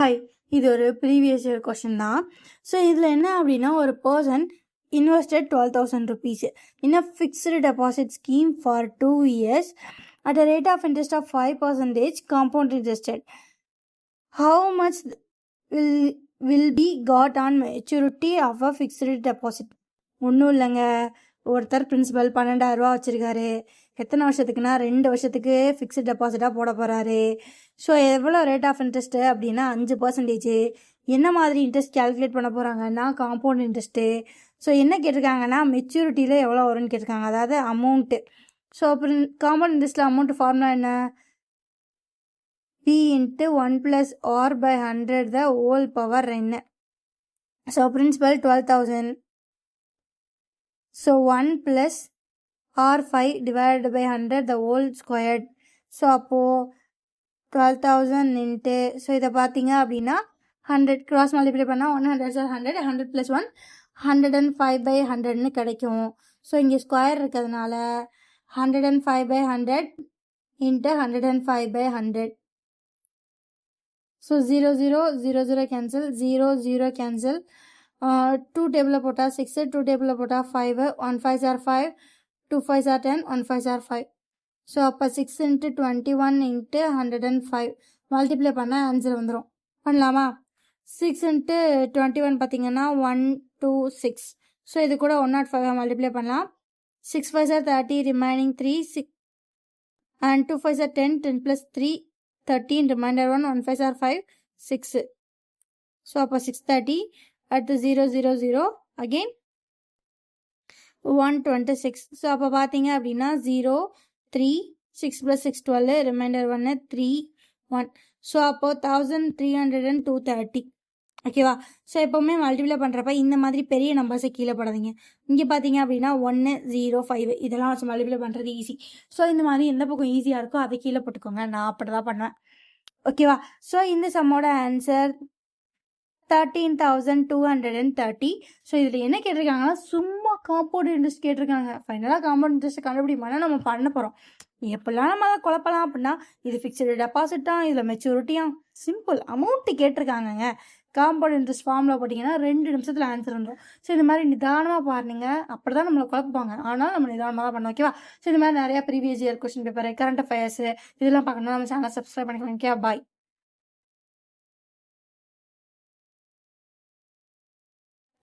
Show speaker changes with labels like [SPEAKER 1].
[SPEAKER 1] Hi, இது ஒரு previous year question தான். ஸோ இதில் என்ன அப்படின்னா, ஒரு person invested 12,000 rupees in a fixed deposit scheme for 2 years at a rate of interest of 5% compound interested. How much will be got on maturity of a fixed deposit? ஒன்றும் இல்லைங்க, ஒருத்தர் principal 12,000 வச்சுருக்காரு. எத்தனை வருஷத்துக்குன்னா 2 வருஷத்துக்கு ஃபிக்ஸ்டு டெபாசிட்டாக போட போகிறாரு. So எவ்வளோ rate of interest அப்படின்னா 5%. என்ன மாதிரி இன்ட்ரெஸ்ட் கேல்குலேட் பண்ண போகிறாங்கன்னா காம்பவுண்ட் இன்ட்ரெஸ்ட்டு. ஸோ என்ன கேட்டிருக்காங்கன்னா மெச்சூரிட்டியில் எவ்வளோ வரும்னு கேட்டிருக்காங்க, அதாவது அமௌண்ட்டு. ஸோ அப்புறம் காம்பவுண்ட் இன்ட்ரெஸ்ட்டில் அமௌண்ட் ஃபார்முலா என்ன? P into 1 plus R by 100 the whole power என்ன? So principal 12,000. So 1 plus R5 divided by 100 the whole squared. So அப்போது 12,000 into, ஸோ இதை பார்த்தீங்க அப்படின்னா 100 cross multiply பண்ணால் 100 100 100 plus 1 105 by 100ன்னு கிடைக்கும். ஸோ இங்கே ஸ்கொயர் இருக்கிறதுனால 105 by 100 into 105 by 100. So 0 0 0 0 cancel, 0 0 cancel. 2 டேபிளில் போட்டால் 6, 2 டேபிளில் போட்டால் 5, 1 5s are 5, 2 5s are 10, 1 5s are 5. So அப்போ 6 into 21 into 105 மல்டிப்ளை பண்ணால் ஆன்சர் வந்துடும். பண்ணலாமா? 6 into 21 பார்த்தீங்கன்னா 1 2 6. ஸோ இது கூட 105 மல்டிப்ளை பண்ணலாம். 6 5s are 30, remaining 3, 6 and 2 5s are 10, 10 plus 3 13, remainder 1, 1 5s are 5, 6. So அப்போ 630 at the 0 0 0 again 126. ஸோ அப்போ பார்த்தீங்க அப்படின்னா 0 3 6 plus 6 12, remainder 1 3 1. ஸோ அப்போது 1302.30. ஓகேவா? ஸோ எப்போவுமே மல்டிப்ளை பண்ணுறப்ப இந்த மாதிரி பெரிய நம்பர்ஸை கீழே போடாதீங்க. இங்கே பார்த்தீங்க அப்படின்னா 1 0 5 இதெல்லாம் வச்சு மல்டிப்ளை பண்ணுறது ஈஸி. ஸோ இந்த மாதிரி எந்த பக்கம் ஈஸியாக இருக்கோ அதை கீழே போட்டுக்கோங்க. நான் அப்படி தான் பண்ணுவேன். ஓகேவா? ஸோ இந்த சம்மோட ஆன்சர் 13,230. ஸோ இதில் என்ன கேட்டிருக்காங்கன்னா சும்மா காம்பவுண்ட் இன்ட்ரெஸ்ட் கேட்டிருக்காங்க. ஃபைனலாக காம்பவுண்ட் இன்ட்ரெஸ்ட் கண்டுபிடிமானா நம்ம பண்ண போகிறோம். எப்படிலாம் நம்ம அதை குழப்பலாம் அப்படின்னா இது ஃபிக்ஸ்டு டெபாசிட்டா, இதில் மெச்சூரிட்டியா, சிம்பிள் அமௌண்ட்டு கேட்டிருக்காங்கங்க. காம்பவுண்ட் இன்ட்ரெஸ்ட் ஃபார்முலா போட்டிங்கன்னா 2 நிமிஷத்தில் ஆன்சர் வந்துடும். ஸோ இந்த மாதிரி நிதானமாக பாருங்க, அப்படி தான் நம்மளை குழப்பாங்க. ஆனால் நம்ம நிதானமாக தான் பண்ணோம். ஓகேவா? ஸோ இந்த மாதிரி நிறையா previous year question paper, current affairs இதெல்லாம் பார்க்கணும்னா நம்ம சேனலை சப்ஸ்கிரைப் பண்ணிக்கலாம். ஓகே, பாய்.